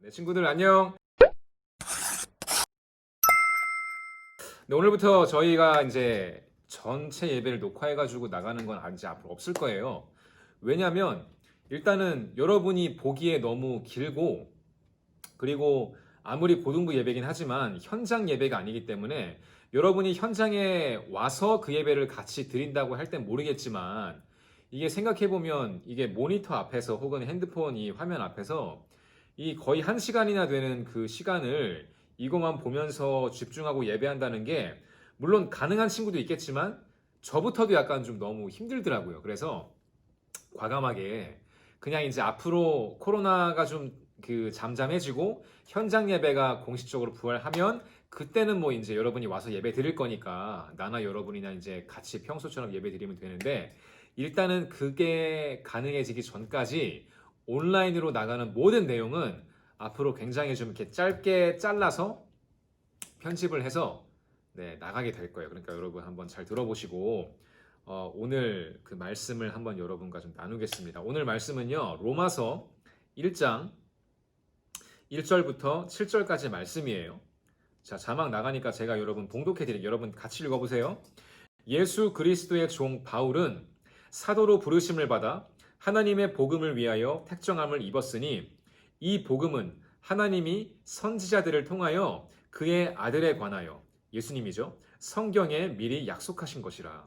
네, 친구들 안녕. 네, 오늘부터 저희가 이제 전체 예배를 녹화해가지고 나가는 건 이제 앞으로 없을 거예요. 왜냐면 일단은 여러분이 보기에 너무 길고 그리고 아무리 고등부 예배긴 하지만 현장 예배가 아니기 때문에 여러분이 현장에 와서 그 예배를 같이 드린다고 할 땐 모르겠지만 이게 생각해보면 이게 모니터 앞에서 혹은 핸드폰 이 화면 앞에서 이 거의 1시간이나 되는 그 시간을 이것만 보면서 집중하고 예배한다는 게 물론 가능한 친구도 있겠지만 저부터도 약간 좀 너무 힘들더라고요. 그래서 과감하게 그냥 이제 앞으로 코로나가 좀 그 잠잠해지고 현장 예배가 공식적으로 부활하면 그때는 뭐 이제 여러분이 와서 예배 드릴 거니까 나나 여러분이나 이제 같이 평소처럼 예배 드리면 되는데 일단은 그게 가능해지기 전까지 온라인으로 나가는 모든 내용은 앞으로 굉장히 좀 이렇게 짧게 잘라서 편집을 해서 네, 나가게 될 거예요. 그러니까 여러분 한번 잘 들어보시고 오늘 그 말씀을 한번 여러분과 좀 나누겠습니다. 오늘 말씀은요. 로마서 1장 1절부터 7절까지 말씀이에요. 자, 자막 나가니까 제가 여러분 봉독해 드릴게요. 여러분 같이 읽어보세요. 예수 그리스도의 종 바울은 사도로 부르심을 받아 하나님의 복음을 위하여 택정함을 입었으니 이 복음은 하나님이 선지자들을 통하여 그의 아들에 관하여 예수님이죠. 성경에 미리 약속하신 것이라.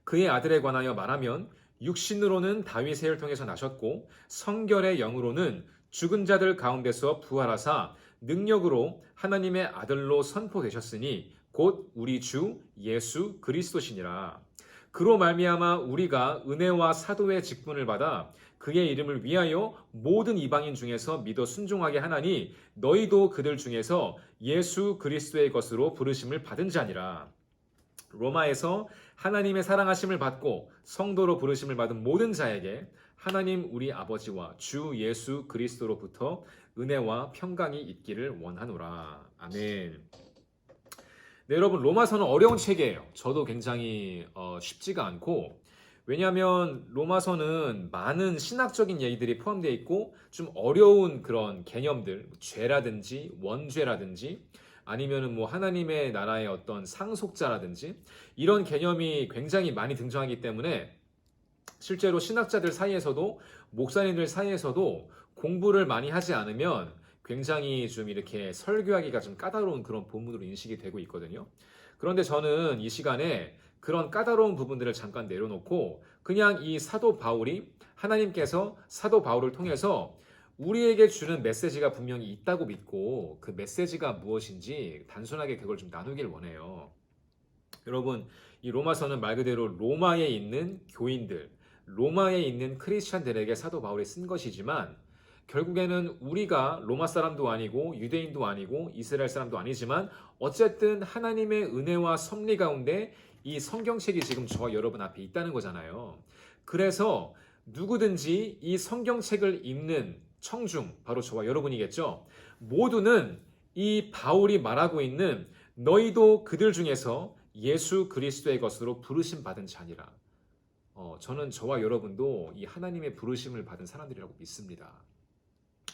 그의 아들에 관하여 말하면 육신으로는 다윗의 혈 통해서 나셨고 성결의 영으로는 죽은 자들 가운데서 부활하사 능력으로 하나님의 아들로 선포되셨으니 곧 우리 주 예수 그리스도시니라. 그로 말미암아 우리가 은혜와 사도의 직분을 받아 그의 이름을 위하여 모든 이방인 중에서 믿어 순종하게 하나니 너희도 그들 중에서 예수 그리스도의 것으로 부르심을 받은 자니라. 로마에서 하나님의 사랑하심을 받고 성도로 부르심을 받은 모든 자에게 하나님 우리 아버지와 주 예수 그리스도로부터 은혜와 평강이 있기를 원하노라. 아멘. 네, 여러분 로마서는 어려운 책이에요. 저도 굉장히 쉽지가 않고 왜냐하면 로마서는 많은 신학적인 얘기들이 포함되어 있고 좀 어려운 그런 개념들, 죄라든지 원죄라든지 아니면은 뭐 하나님의 나라의 어떤 상속자라든지 이런 개념이 굉장히 많이 등장하기 때문에 실제로 신학자들 사이에서도 목사님들 사이에서도 공부를 많이 하지 않으면 굉장히 좀 이렇게 설교하기가 좀 까다로운 그런 본문으로 인식이 되고 있거든요. 그런데 저는 이 시간에 그런 까다로운 부분들을 잠깐 내려놓고 그냥 이 사도 바울이 하나님께서 사도 바울을 통해서 우리에게 주는 메시지가 분명히 있다고 믿고 그 메시지가 무엇인지 단순하게 그걸 좀 나누길 원해요. 여러분, 이 로마서는 말 그대로 로마에 있는 교인들, 로마에 있는 크리스찬들에게 사도 바울이 쓴 것이지만 결국에는 우리가 로마 사람도 아니고 유대인도 아니고 이스라엘 사람도 아니지만 어쨌든 하나님의 은혜와 섭리 가운데 이 성경책이 지금 저와 여러분 앞에 있다는 거잖아요. 그래서 누구든지 이 성경책을 읽는 청중, 바로 저와 여러분이겠죠. 모두는 이 바울이 말하고 있는 너희도 그들 중에서 예수 그리스도의 것으로 부르심 받은 자니라. 저는 저와 여러분도 이 하나님의 부르심을 받은 사람들이라고 믿습니다.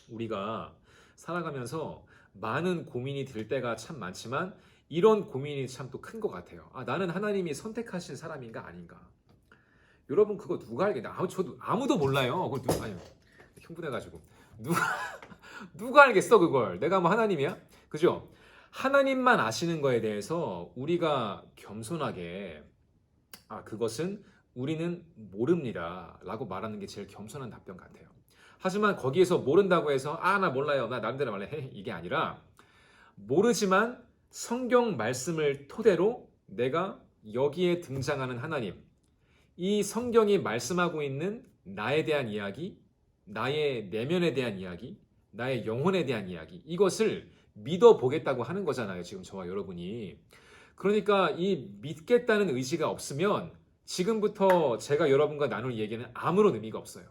우리가 살아가면서 많은 고민이 들 때가 참 많지만 이런 고민이 참 또 큰 것 같아요. 나는 하나님이 선택하신 사람인가 아닌가. 여러분 그거 누가 알겠냐? 저도 아무도 몰라요. 그걸 아니 흥분해가지고 누가 누가 알겠어 그걸? 내가 뭐 하나님이야? 그죠? 하나님만 아시는 거에 대해서 우리가 겸손하게 그것은 우리는 모릅니다 라고 말하는 게 제일 겸손한 답변 같아요. 하지만 거기에서 모른다고 해서 나 몰라요 나 남대로 말해 이게 아니라 모르지만 성경 말씀을 토대로 내가 여기에 등장하는 하나님 이 성경이 말씀하고 있는 나에 대한 이야기 나의 내면에 대한 이야기 나의 영혼에 대한 이야기 이것을 믿어보겠다고 하는 거잖아요. 지금 저와 여러분이. 그러니까 이 믿겠다는 의지가 없으면 지금부터 제가 여러분과 나눌 얘기는 아무런 의미가 없어요.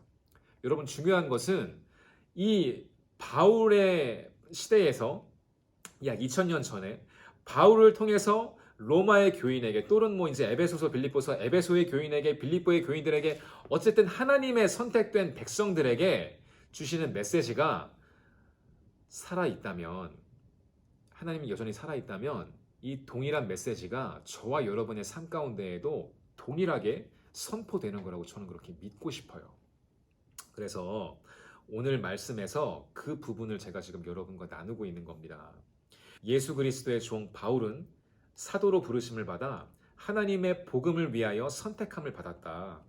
여러분 중요한 것은 이 바울의 시대에서 약 2000년 전에 바울을 통해서 로마의 교인에게 또는 뭐 이제 에베소서 빌립보서 에베소의 교인에게 빌립보의 교인들에게 어쨌든 하나님의 선택된 백성들에게 주시는 메시지가 살아있다면, 하나님이 여전히 살아있다면 이 동일한 메시지가 저와 여러분의 삶 가운데에도 동일하게 선포되는 거라고 저는 그렇게 믿고 싶어요. 그래서 오늘 말씀에서 그 부분을 제가 지금 여러분과 나누고 있는 겁니다. 예수 그리스도의 종 바울은 사도로 부르심을 받아 하나님의 복음을 위하여 선택함을 받았다.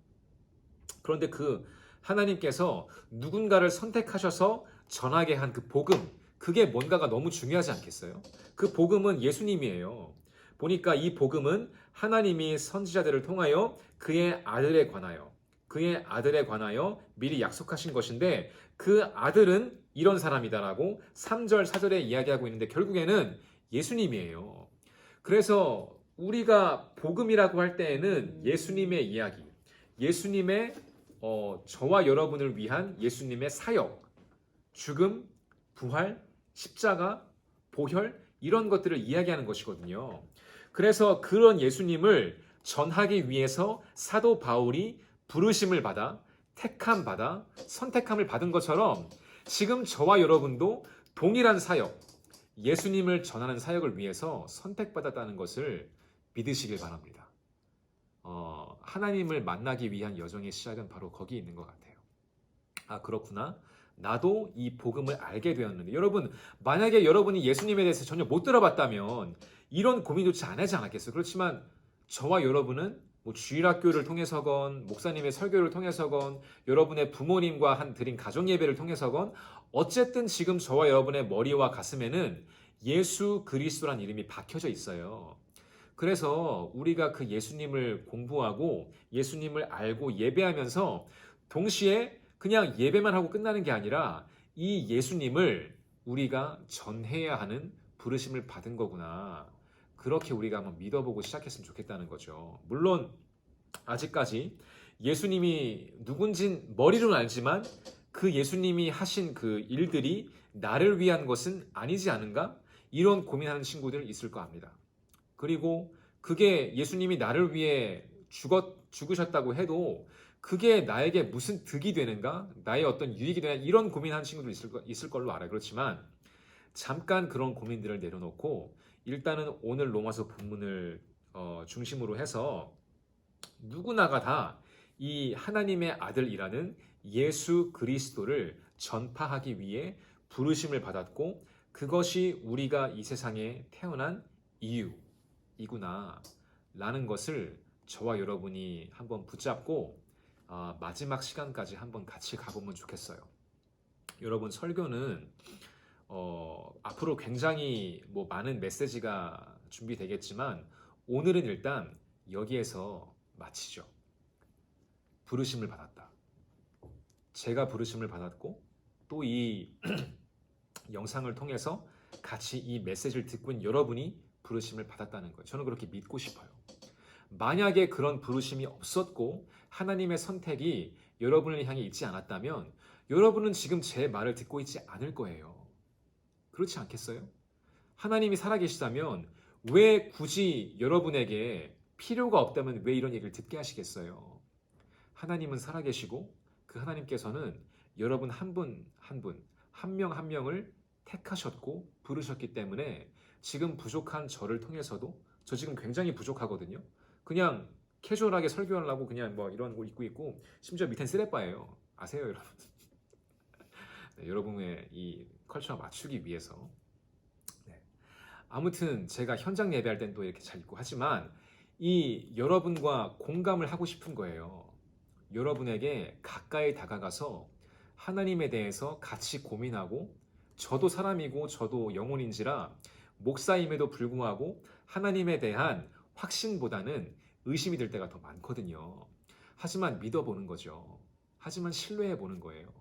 그런데 그 하나님께서 누군가를 선택하셔서 전하게 한 그 복음, 그게 뭔가가 너무 중요하지 않겠어요? 그 복음은 예수님이에요. 보니까 이 복음은 하나님이 선지자들을 통하여 그의 아들에 관하여 미리 약속하신 것인데, 그 아들은 이런 사람이다라고 3절, 4절에 이야기하고 있는데 결국에는 예수님이에요. 그래서 우리가 복음이라고 할 때에는 예수님의 이야기, 예수님의 저와 여러분을 위한 예수님의 사역, 죽음, 부활, 십자가, 보혈, 이런 것들을 이야기하는 것이거든요. 그래서 그런 예수님을 전하기 위해서 사도 바울이 부르심을 받아, 택함 받아, 선택함을 받은 것처럼 지금 저와 여러분도 동일한 사역, 예수님을 전하는 사역을 위해서 선택받았다는 것을 믿으시길 바랍니다. 하나님을 만나기 위한 여정의 시작은 바로 거기 있는 것 같아요. 아, 그렇구나. 나도 이 복음을 알게 되었는데, 여러분, 만약에 여러분이 예수님에 대해서 전혀 못 들어봤다면 이런 고민조차 안 하지 않았겠어요. 그렇지만 저와 여러분은 뭐 주일학교를 통해서건 목사님의 설교를 통해서건 여러분의 부모님과 한 드린 가정 예배를 통해서건 어쨌든 지금 저와 여러분의 머리와 가슴에는 예수 그리스도란 이름이 박혀져 있어요. 그래서 우리가 그 예수님을 공부하고 예수님을 알고 예배하면서 동시에 그냥 예배만 하고 끝나는 게 아니라 이 예수님을 우리가 전해야 하는 부르심을 받은 거구나. 그렇게 우리가 한번 믿어보고 시작했으면 좋겠다는 거죠. 물론 아직까지 예수님이 누군진 머리로는 알지만 그 예수님이 하신 그 일들이 나를 위한 것은 아니지 않은가? 이런 고민하는 친구들 있을 거 압니다. 그리고 그게 예수님이 나를 위해 죽으셨다고 해도 그게 나에게 무슨 득이 되는가? 나의 어떤 유익이 되나? 이런 고민하는 친구들 있을 걸로 알아요. 그렇지만 잠깐 그런 고민들을 내려놓고 일단은 오늘 로마서 본문을 중심으로 해서 누구나가 다 이 하나님의 아들이라는 예수 그리스도를 전파하기 위해 부르심을 받았고, 그것이 우리가 이 세상에 태어난 이유이구나 라는 것을 저와 여러분이 한번 붙잡고 마지막 시간까지 한번 같이 가보면 좋겠어요. 여러분, 설교는 앞으로 굉장히 많은 메시지가 준비되겠지만 오늘은 일단 여기에서 마치죠. 부르심을 받았다. 제가 부르심을 받았고 또 이 영상을 통해서 같이 이 메시지를 듣고 있는 여러분이 부르심을 받았다는 거예요. 저는 그렇게 믿고 싶어요. 만약에 그런 부르심이 없었고 하나님의 선택이 여러분을 향해 있지 않았다면 여러분은 지금 제 말을 듣고 있지 않을 거예요. 그렇지 않겠어요? 하나님이 살아계시다면 왜 굳이 여러분에게 필요가 없다면 왜 이런 얘기를 듣게 하시겠어요? 하나님은 살아계시고 그 하나님께서는 여러분 한 분 한 분, 한 명 한 명을 택하셨고 부르셨기 때문에 지금 부족한 저를 통해서도, 저 지금 굉장히 부족하거든요. 그냥 캐주얼하게 설교하려고 그냥 이런 거 입고 있고 심지어 밑엔 쓰레빠예요. 아세요, 여러분? 네, 여러분의 이 컬처에 맞추기 위해서. 네. 아무튼 제가 현장 예배할 땐 또 이렇게 잘 입고 하지만 이 여러분과 공감을 하고 싶은 거예요. 여러분에게 가까이 다가가서 하나님에 대해서 같이 고민하고, 저도 사람이고 저도 영혼인지라 목사임에도 불구하고 하나님에 대한 확신보다는 의심이 들 때가 더 많거든요. 하지만 믿어보는 거죠. 하지만 신뢰해보는 거예요.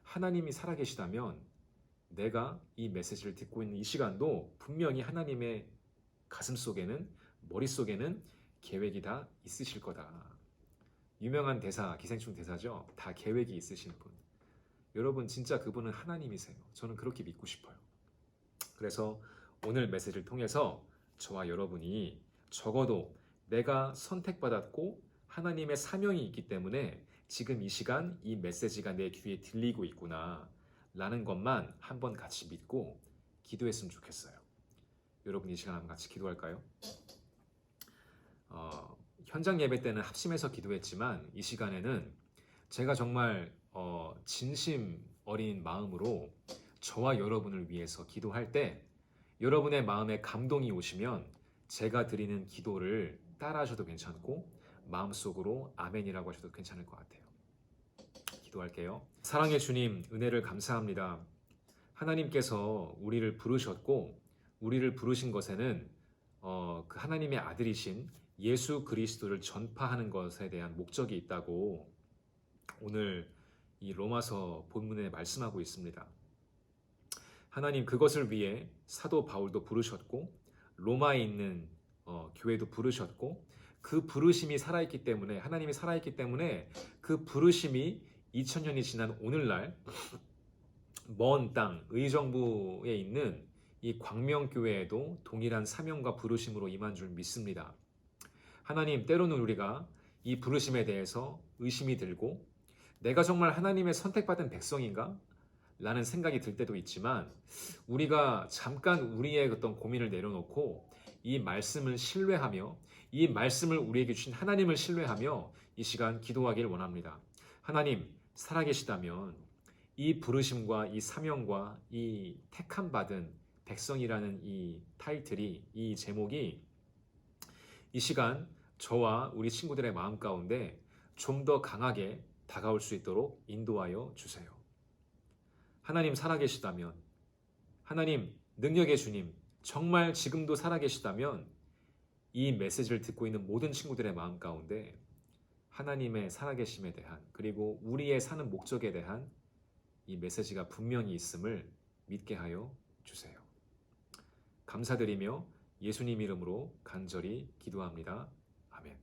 하나님이 살아계시다면 내가 이 메시지를 듣고 있는 이 시간도 분명히 하나님의 가슴 속에는, 머릿속에는 계획이 다 있으실 거다. 유명한 대사, 기생충 대사죠. 다 계획이 있으신 분. 여러분, 진짜 그분은 하나님이세요. 저는 그렇게 믿고 싶어요. 그래서 오늘 메시지를 통해서 저와 여러분이 적어도 내가 선택받았고 하나님의 사명이 있기 때문에 지금 이 시간 이 메시지가 내 귀에 들리고 있구나 라는 것만 한번 같이 믿고 기도했으면 좋겠어요. 여러분 이 시간 한번 같이 기도할까요? 현장 예배 때는 합심해서 기도했지만 이 시간에는 제가 정말 진심 어린 마음으로 저와 여러분을 위해서 기도할 때 여러분의 마음에 감동이 오시면 제가 드리는 기도를 따라 하셔도 괜찮고 마음속으로 아멘이라고 하셔도 괜찮을 것 같아요. 기도할게요. 사랑의 주님, 은혜를 감사합니다. 하나님께서 우리를 부르셨고 우리를 부르신 것에는 그 하나님의 아들이신 예수 그리스도를 전파하는 것에 대한 목적이 있다고 오늘 이 로마서 본문에 말씀하고 있습니다. 하나님, 그것을 위해 사도 바울도 부르셨고 로마에 있는 교회도 부르셨고 그 부르심이 살아있기 때문에 하나님이 살아있기 때문에 그 부르심이 2000년이 지난 오늘날 먼 땅 의정부에 있는 이 광명교회에도 동일한 사명과 부르심으로 임한 줄 믿습니다. 하나님, 때로는 우리가 이 부르심에 대해서 의심이 들고 내가 정말 하나님의 선택받은 백성인가? 라는 생각이 들 때도 있지만 우리가 잠깐 우리의 어떤 고민을 내려놓고 이 말씀을 신뢰하며 이 말씀을 우리에게 주신 하나님을 신뢰하며 이 시간 기도하길 원합니다. 하나님, 살아계시다면 이 부르심과 이 사명과 이 택함 받은 백성이라는 이 타이틀이 이 제목이 이 시간 저와 우리 친구들의 마음 가운데 좀 더 강하게 다가올 수 있도록 인도하여 주세요. 하나님 살아계시다면, 하나님 능력의 주님 정말 지금도 살아계시다면 이 메시지를 듣고 있는 모든 친구들의 마음 가운데 하나님의 살아계심에 대한 그리고 우리의 사는 목적에 대한 이 메시지가 분명히 있음을 믿게 하여 주세요. 감사드리며 예수님 이름으로 간절히 기도합니다. 아멘.